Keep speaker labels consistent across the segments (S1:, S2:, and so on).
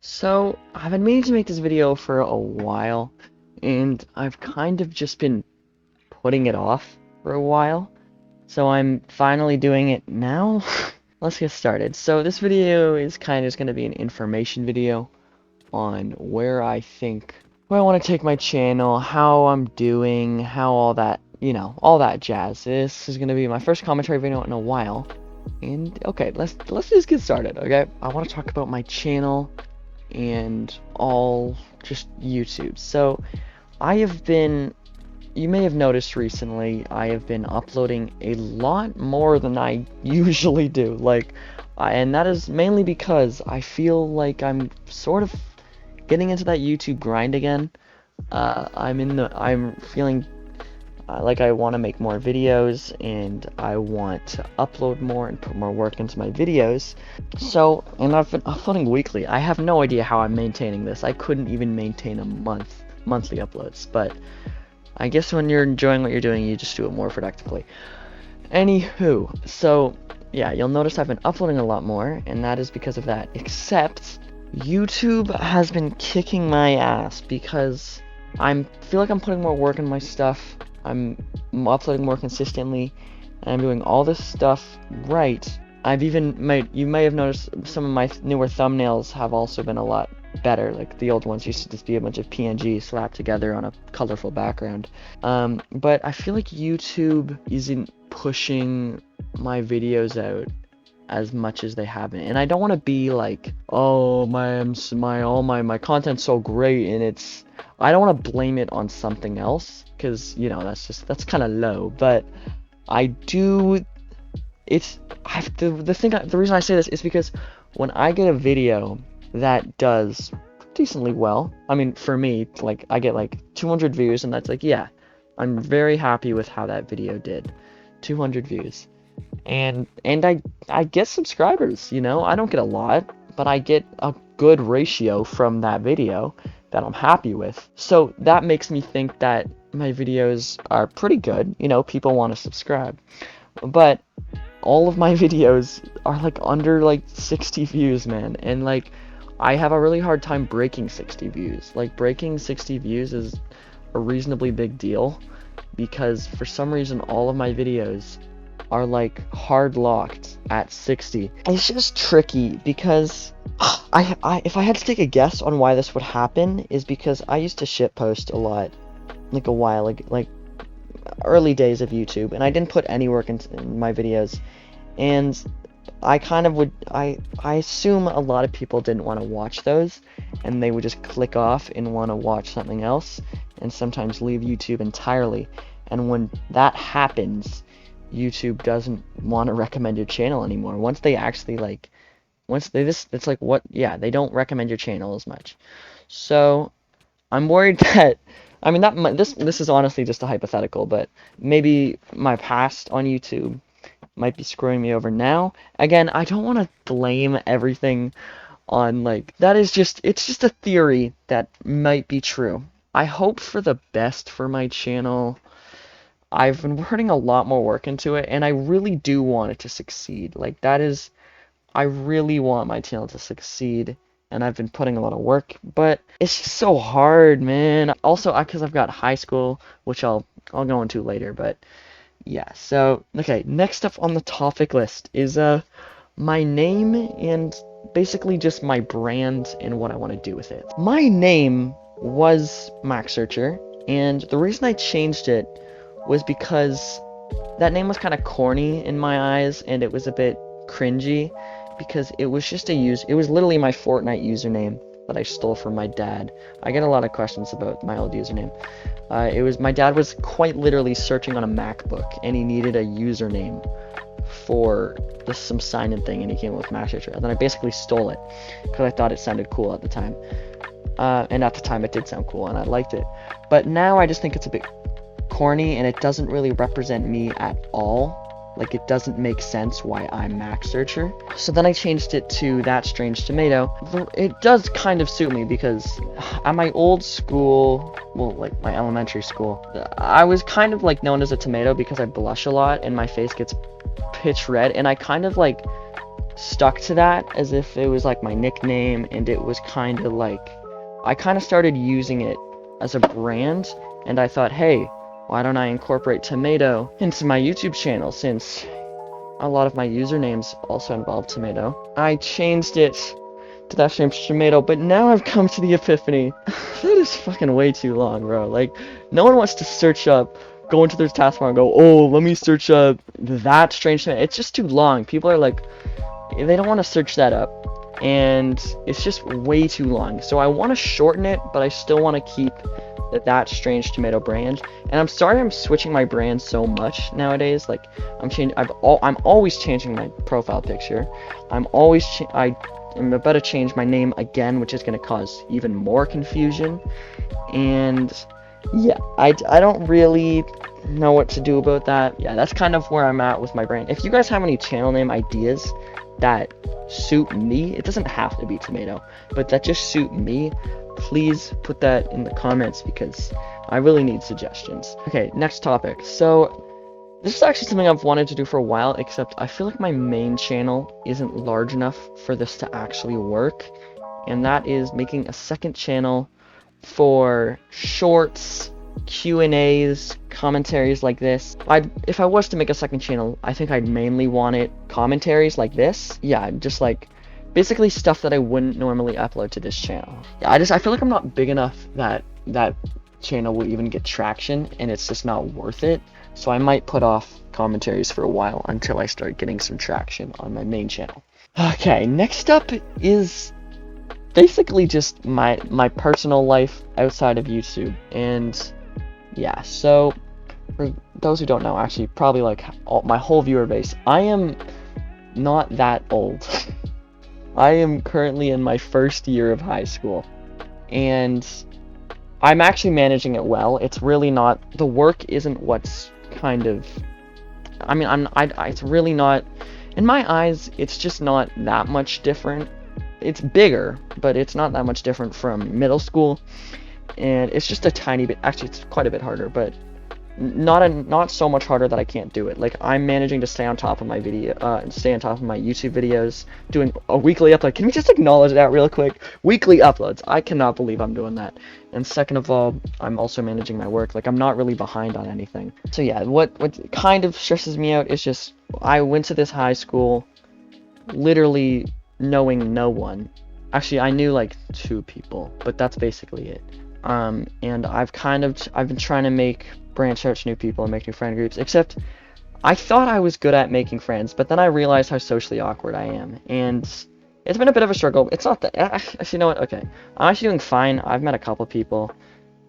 S1: So, I've been meaning to make this video for a while, and I've kind of just been putting it off for a while. So I'm finally doing it now. Let's get started. So this video is kind of just going to be an information video on where I want to take my channel, how I'm doing, how all that, all that jazz. This is going to be my first commentary video in a while. And okay, let's just get started, okay? I want to talk about my channel and all just YouTube. So I have been, you may have noticed recently, I have been uploading a lot more than I usually do. And that is mainly because I feel like I'm sort of getting into that YouTube grind again. I'm feeling like I want to make more videos and I want to upload more and put more work into my videos. So, and I've been uploading weekly. I have no idea how I'm maintaining this. I couldn't even maintain a monthly uploads, but I guess when you're enjoying what you're doing, you just do it more productively. Anywho, so yeah, you'll notice I've been uploading a lot more, and that is because of that. Except YouTube has been kicking my ass because I feel like I'm putting more work in my stuff. I'm uploading more consistently, and I'm doing all this stuff right. You may have noticed some of my newer thumbnails have also been a lot better. Like the old ones used to just be a bunch of PNGs slapped together on a colorful background. But I feel like YouTube isn't pushing my videos out as much as they haven't, and I don't want to be like, oh my content's so great, and I don't want to blame it on something else, because that's kind of low. But I do, the reason I say this is because when I get a video that does decently well, I mean, for me, like, I get like 200 views, and that's like, yeah, I'm very happy with how that video did. 200 views. And I get subscribers, I don't get a lot, but I get a good ratio from that video that I'm happy with. So that makes me think that my videos are pretty good, people want to subscribe. But all of my videos are like under like 60 views, man, and like I have a really hard time breaking 60 views. Like, breaking 60 views is a reasonably big deal, because for some reason all of my videos are like hard locked at 60. It's just tricky because if I had to take a guess on why this would happen, is because I used to shitpost a lot, like a while, like early days of YouTube, and I didn't put any work in my videos, and I kind of would, I assume a lot of people didn't want to watch those, and they would just click off and want to watch something else, and sometimes leave YouTube entirely. And when that happens, YouTube doesn't want to recommend your channel anymore. It's like, what, yeah, they don't recommend your channel as much. So I'm worried that, I mean, this is honestly just a hypothetical, but maybe my past on YouTube might be screwing me over now. Again, I don't want to blame everything on, like, it's just a theory that might be true. I hope for the best for my channel. I've been putting a lot more work into it, and I really do want it to succeed. I really want my channel to succeed, and I've been putting a lot of work, but it's just so hard, man. Also, because I've got high school, which I'll go into later, but yeah. So, okay, next up on the topic list is my name, and basically just my brand and what I want to do with it. My name was Max Searcher, and the reason I changed it was because that name was kind of corny in my eyes, and it was a bit cringy, because it was literally my Fortnite username that I stole from my dad. I get a lot of questions about my old username. My dad was quite literally searching on a MacBook, and he needed a username for some sign-in thing, and he came up with Max Searcher, and then I basically stole it because I thought it sounded cool at the time. And at the time it did sound cool, and I liked it. But now I just think it's a bit corny, and it doesn't really represent me at all. Like, it doesn't make sense why I'm Max Searcher. So then I changed it to That Strange Tomato. It does kind of suit me, because at my old school, well, like my elementary school, I was kind of like known as a tomato because I blush a lot and my face gets pitch red, and I kind of like stuck to that as if it was like my nickname, and it was kind of like I kind of started using it as a brand, and I thought, hey, why don't I incorporate tomato into my YouTube channel, since a lot of my usernames also involve tomato. I changed it to that same tomato, but now I've come to the epiphany. That is fucking way too long, bro. Like, no one wants to search up, go into their taskbar and go, oh, let me search up that strange tomato. It's just too long. People are like, they don't want to search that up, and it's just way too long. So I want to shorten it, but I still want to keep that strange tomato brand. And I'm sorry I'm switching my brand so much nowadays. Like, I'm always changing my profile picture. I'm about to change my name again, which is going to cause even more confusion. And yeah, I don't really know what to do about that. Yeah, that's kind of where I'm at with my brand. If you guys have any channel name ideas that suit me, it doesn't have to be tomato, but that just suit me, please put that in the comments, because I really need suggestions. Okay, next topic. So this is actually something I've wanted to do for a while, except I feel like my main channel isn't large enough for this to actually work, and that is making a second channel for shorts, Q&As, commentaries like this. If I was to make a second channel, I think I'd mainly want it commentaries like this. Yeah, just like basically stuff that I wouldn't normally upload to this channel. Yeah, I feel like I'm not big enough that that channel will even get traction, and it's just not worth it. So I might put off commentaries for a while until I start getting some traction on my main channel. Okay, next up is basically just my personal life outside of YouTube. And yeah, so for those who don't know, actually probably like my whole viewer base, I am not that old. I am currently in my first year of high school, and I'm actually managing it well. It's really not, the work isn't what's kind of, I mean, it's really not, in my eyes, it's just not that much different. It's bigger, but it's not that much different from middle school, and it's just a tiny bit, actually it's quite a bit harder, but not so much harder that I can't do it. Like, I'm managing to stay on top of my stay on top of my YouTube videos, doing a weekly upload. Can we just acknowledge that real quick? Weekly uploads. I cannot believe I'm doing that. And second of all, I'm also managing my work. Like, I'm not really behind on anything. So yeah, what kind of stresses me out is just, I went to this high school literally knowing no one. Actually, I knew like 2 people, but that's basically it. And I've been trying to branch out to new people and make new friend groups, except I thought I was good at making friends, but then I realized how socially awkward I am, and it's been a bit of a struggle. It's not that, actually, you know what, okay, I'm actually doing fine. I've met a couple people,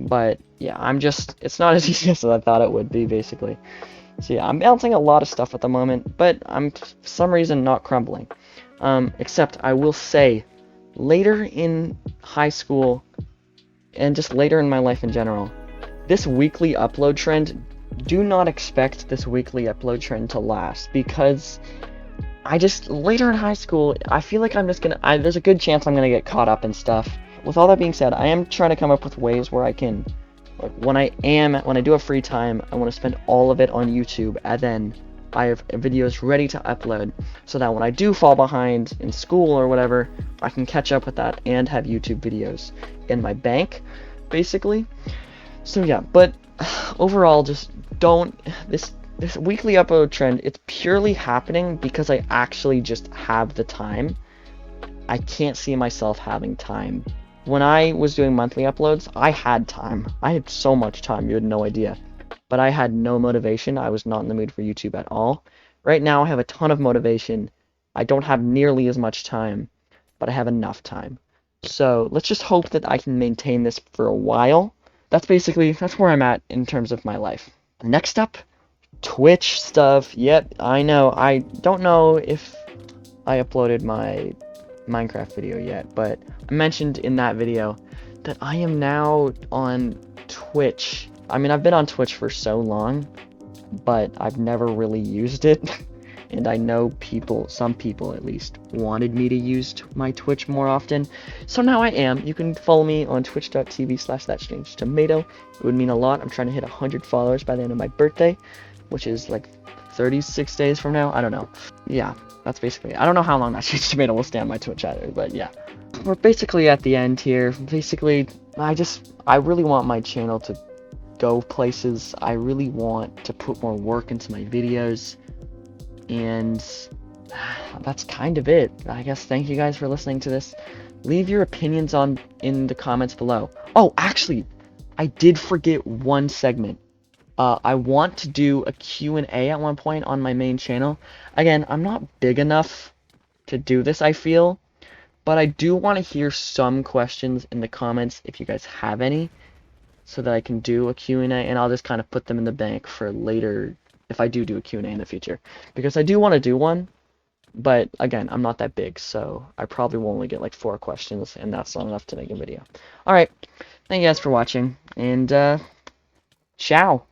S1: but yeah, it's not as easy as I thought it would be, basically. So yeah, I'm balancing a lot of stuff at the moment, but I'm for some reason not crumbling. Except I will say, later in high school, and just later in my life in general, this weekly upload trend, do not expect this weekly upload trend to last, because later in high school, I feel like I'm just gonna, there's a good chance I'm gonna get caught up in stuff. With all that being said, I am trying to come up with ways where I can, like, when I do have free time, I want to spend all of it on YouTube, and then I have videos ready to upload, so that when I do fall behind in school or whatever, I can catch up with that and have YouTube videos in my bank, basically. So yeah, but overall, just this weekly upload trend, it's purely happening because I actually just have the time. I can't see myself having time. When I was doing monthly uploads, I had time. I had so much time, you had no idea. But I had no motivation. I was not in the mood for YouTube at all. Right now, I have a ton of motivation. I don't have nearly as much time, but I have enough time. So let's just hope that I can maintain this for a while. That's where I'm at in terms of my life. Next up, Twitch stuff. Yep, I know. I don't know if I uploaded my Minecraft video yet, but I mentioned in that video that I am now on Twitch. I mean, I've been on Twitch for so long, but I've never really used it. And I know some people at least, wanted me to use my Twitch more often. So now I am. You can follow me on twitch.tv/thatstrangetomato. It would mean a lot. I'm trying to hit 100 followers by the end of my birthday, which is like 36 days from now. I don't know. Yeah, that's basically it. I don't know how long that cheese tomato will stay on my Twitch either, but yeah. We're basically at the end here. Basically, I really want my channel to go places. I really want to put more work into my videos, and that's kind of it. I guess thank you guys for listening to this. Leave your opinions in the comments below. Oh, actually, I did forget one segment. I want to do a Q&A at one point on my main channel. Again, I'm not big enough to do this, I feel, but I do want to hear some questions in the comments if you guys have any, so that I can do a Q&A, and I'll just kind of put them in the bank for later if I do a Q&A in the future. Because I do want to do one, but again, I'm not that big, so I probably will only get like 4 questions, and that's not enough to make a video. Alright, thank you guys for watching, and ciao!